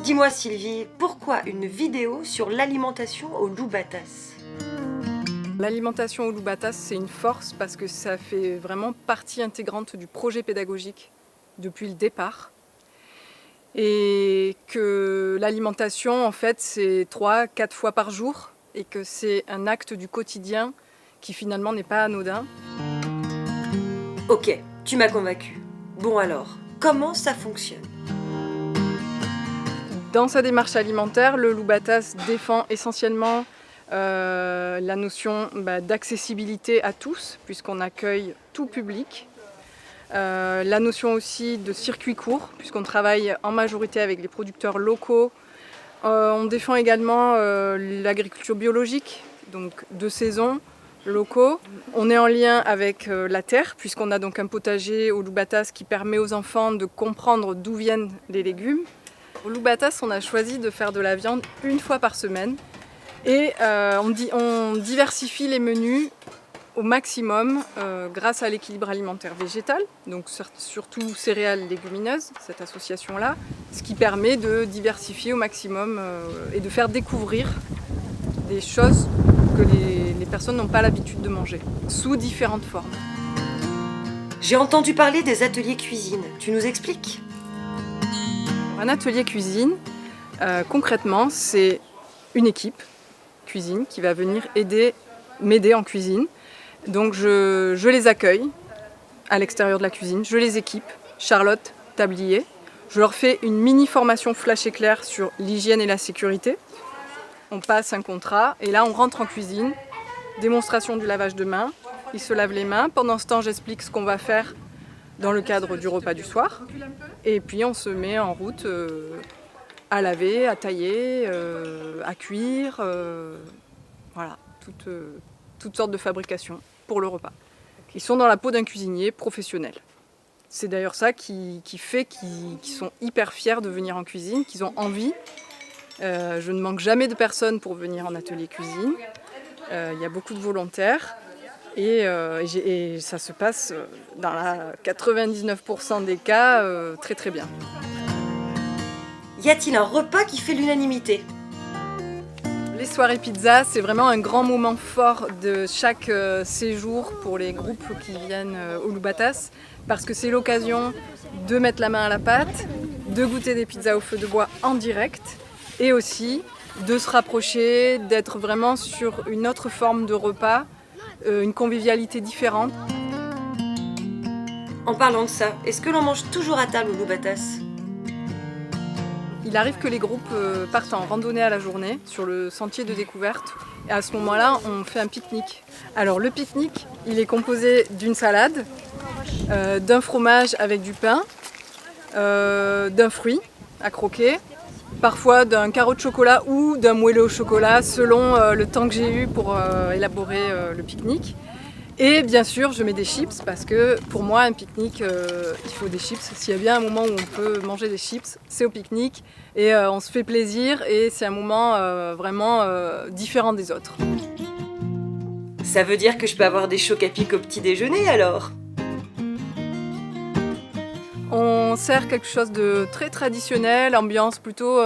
Dis-moi Sylvie, pourquoi une vidéo sur l'alimentation au loup batasse? L'alimentation au loup batasse, c'est une force parce que ça fait vraiment partie intégrante du projet pédagogique depuis le départ. Et que l'alimentation, en fait, c'est 3-4 fois par jour et que c'est un acte du quotidien qui finalement n'est pas anodin. Ok, tu m'as convaincue. Bon alors, comment ça fonctionne? Dans sa démarche alimentaire, le loup batasse défend essentiellement la notion d'accessibilité à tous, puisqu'on accueille tout public. La notion aussi de circuit court, puisqu'on travaille en majorité avec les producteurs locaux. On défend également l'agriculture biologique, donc de saison, locaux. On est en lien avec la terre, puisqu'on a donc un potager au loup batasse qui permet aux enfants de comprendre d'où viennent les légumes. Au loup batasse, on a choisi de faire de la viande une fois par semaine et on diversifie les menus au maximum grâce à l'équilibre alimentaire végétal, donc surtout céréales légumineuses, cette association-là, ce qui permet de diversifier au maximum et de faire découvrir des choses que les personnes n'ont pas l'habitude de manger, sous différentes formes. J'ai entendu parler des ateliers cuisine, tu nous expliques? Un atelier cuisine, concrètement, c'est une équipe cuisine qui va venir m'aider en cuisine. Donc je les accueille à l'extérieur de la cuisine, je les équipe, Charlotte, tablier. Je leur fais une mini formation flash éclair sur l'hygiène et la sécurité. On passe un contrat et là on rentre en cuisine, démonstration du lavage de mains. Ils se lavent les mains. Pendant ce temps, j'explique ce qu'on va faire dans le cadre du repas du soir. Et puis on se met en route à laver, à tailler, à cuire, voilà, toutes sortes de fabrications pour le repas. Ils sont dans la peau d'un cuisinier professionnel. C'est d'ailleurs ça qui fait qu'ils sont hyper fiers de venir en cuisine, qu'ils ont envie. Je ne manque jamais de personnes pour venir en atelier cuisine. Il y a beaucoup de volontaires. Et ça se passe dans 99% des cas très très bien. Y a-t-il un repas qui fait l'unanimité? Les soirées pizza, c'est vraiment un grand moment fort de chaque séjour pour les groupes qui viennent au loup batasse, parce que c'est l'occasion de mettre la main à la pâte, de goûter des pizzas au feu de bois en direct, et aussi de se rapprocher, d'être vraiment sur une autre forme de repas, une convivialité différente. En parlant de ça, est-ce que l'on mange toujours à table au loup batasse? Il arrive que les groupes partent en randonnée à la journée sur le sentier de découverte et à ce moment-là, on fait un pique-nique. Alors le pique-nique, il est composé d'une salade, d'un fromage avec du pain, d'un fruit à croquer, parfois d'un carreau de chocolat ou d'un moelleux au chocolat selon le temps que j'ai eu pour élaborer le pique-nique. Et bien sûr, je mets des chips parce que pour moi, un pique-nique, il faut des chips. S'il y a bien un moment où on peut manger des chips, c'est au pique-nique. Et on se fait plaisir et c'est un moment vraiment différent des autres. Ça veut dire que je peux avoir des chocs à pic au petit déjeuner alors? On sert quelque chose de très traditionnel, ambiance plutôt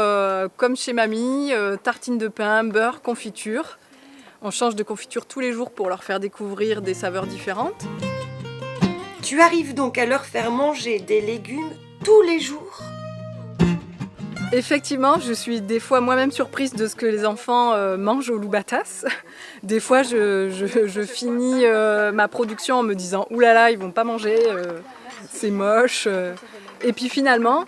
comme chez mamie, tartines de pain, beurre, confiture. On change de confiture tous les jours pour leur faire découvrir des saveurs différentes. Tu arrives donc à leur faire manger des légumes tous les jours? Effectivement, je suis des fois moi-même surprise de ce que les enfants mangent au loup batasse. Des fois, je finis ma production en me disant « Ouh là là, ils vont pas manger, c'est moche ». Et puis finalement,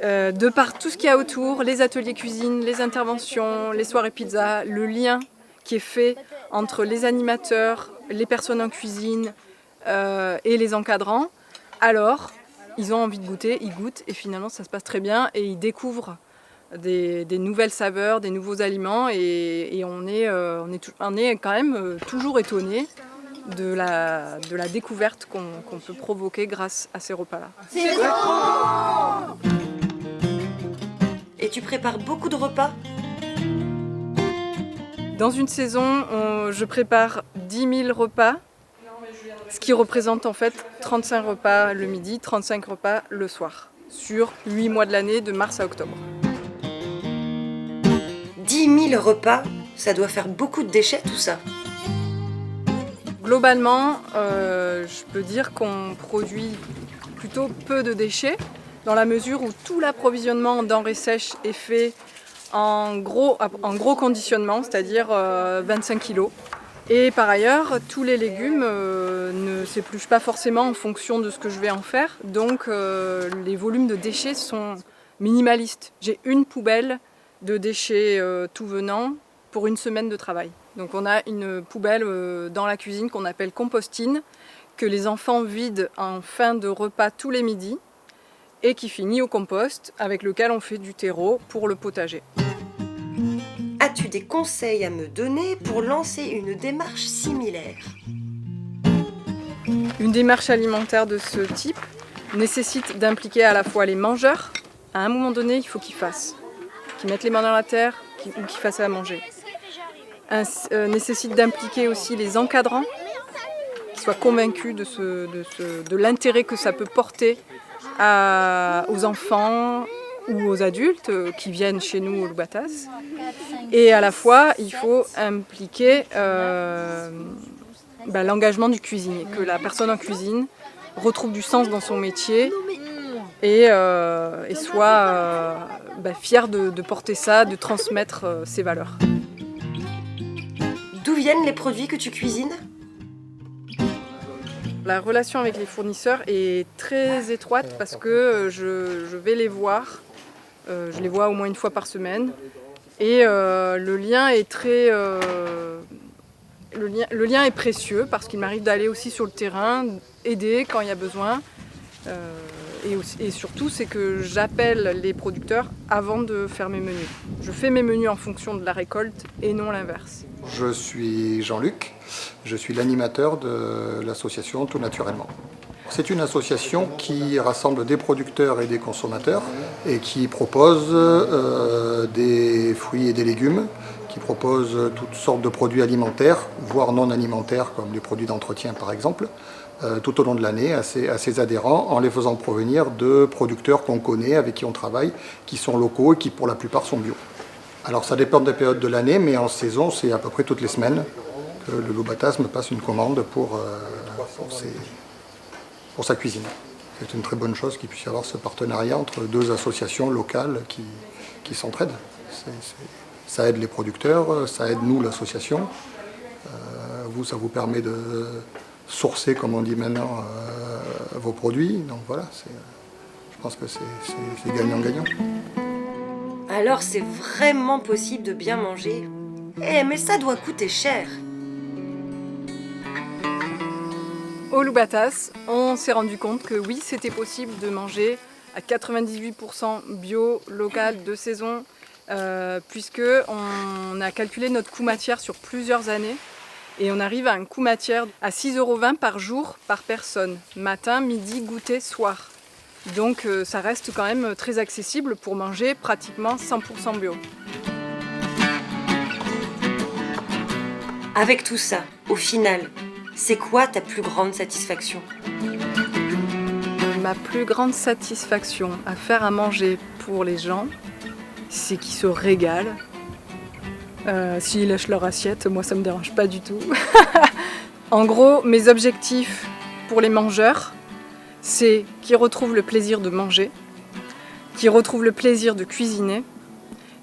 de par tout ce qu'il y a autour, les ateliers cuisine, les interventions, les soirées pizza, le lien qui est fait entre les animateurs, les personnes en cuisine et les encadrants, alors ils ont envie de goûter, ils goûtent et finalement ça se passe très bien et ils découvrent des nouvelles saveurs, des nouveaux aliments et on est quand même toujours étonné de la découverte qu'on peut provoquer grâce à ces repas-là. C'est bon! Et tu prépares beaucoup de repas? Dans une saison, je prépare 10 000 repas, ce qui représente en fait 35 repas le midi, 35 repas le soir, sur 8 mois de l'année, de mars à octobre. 10 000 repas, ça doit faire beaucoup de déchets tout ça. Globalement, je peux dire qu'on produit plutôt peu de déchets, dans la mesure où tout l'approvisionnement en denrées sèches est fait en gros conditionnement, c'est-à-dire 25 kg. Et par ailleurs, tous les légumes ne s'épluchent pas forcément en fonction de ce que je vais en faire, donc les volumes de déchets sont minimalistes. J'ai une poubelle de déchets tout venant pour une semaine de travail. Donc on a une poubelle dans la cuisine qu'on appelle compostine, que les enfants vident en fin de repas tous les midis et qui finit au compost avec lequel on fait du terreau pour le potager. As-tu des conseils à me donner pour lancer une démarche similaire? Une démarche alimentaire de ce type nécessite d'impliquer à la fois les mangeurs. À un moment donné, il faut qu'ils mettent les mains dans la terre ou qu'ils fassent à manger. Nécessite d'impliquer aussi les encadrants, qui soient convaincus de l'intérêt que ça peut porter aux enfants ou aux adultes qui viennent chez nous au Loubatas. Et à la fois, il faut impliquer l'engagement du cuisinier, que la personne en cuisine retrouve du sens dans son métier et soit fière de porter ça, de transmettre ses valeurs. D'où viennent les produits que tu cuisines? La relation avec les fournisseurs est très étroite parce que je vais les voir. Je les vois au moins une fois par semaine. Et le lien est le lien est précieux parce qu'il m'arrive d'aller aussi sur le terrain, aider quand il y a besoin. Et surtout, c'est que j'appelle les producteurs avant de faire mes menus. Je fais mes menus en fonction de la récolte et non l'inverse. Je suis Jean-Luc, je suis l'animateur de l'association Tout Naturellement. C'est une association qui rassemble des producteurs et des consommateurs et qui propose des fruits et des légumes, qui propose toutes sortes de produits alimentaires, voire non alimentaires, comme les produits d'entretien par exemple, tout au long de l'année à ses adhérents, en les faisant provenir de producteurs qu'on connaît, avec qui on travaille, qui sont locaux et qui pour la plupart sont bio. Alors ça dépend des périodes de l'année, mais en saison, c'est à peu près toutes les semaines que le Loubatas me passe une commande pour sa cuisine. C'est une très bonne chose qu'il puisse y avoir ce partenariat entre deux associations locales qui s'entraident. Ça aide les producteurs, ça aide nous, l'association. Vous, ça vous permet de sourcer, comme on dit maintenant, vos produits. Donc voilà, je pense que c'est gagnant-gagnant. Alors c'est vraiment possible de bien manger. Mais ça doit coûter cher. Au Loubatas, on s'est rendu compte que oui, c'était possible de manger à 98% bio, local, de saison, puisque on a calculé notre coût matière sur plusieurs années et on arrive à un coût matière à 6,20 € par jour par personne, matin, midi, goûter, soir. Donc ça reste quand même très accessible pour manger pratiquement 100% bio. Avec tout ça, au final, c'est quoi ta plus grande satisfaction? Ma plus grande satisfaction à faire à manger pour les gens, c'est qu'ils se régalent. S'ils lâchent leur assiette, moi ça me dérange pas du tout. En gros, mes objectifs pour les mangeurs, c'est qu'ils retrouvent le plaisir de manger, qu'ils retrouvent le plaisir de cuisiner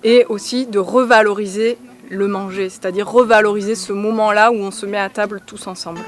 et aussi de revaloriser le manger, c'est-à-dire revaloriser ce moment-là où on se met à table tous ensemble.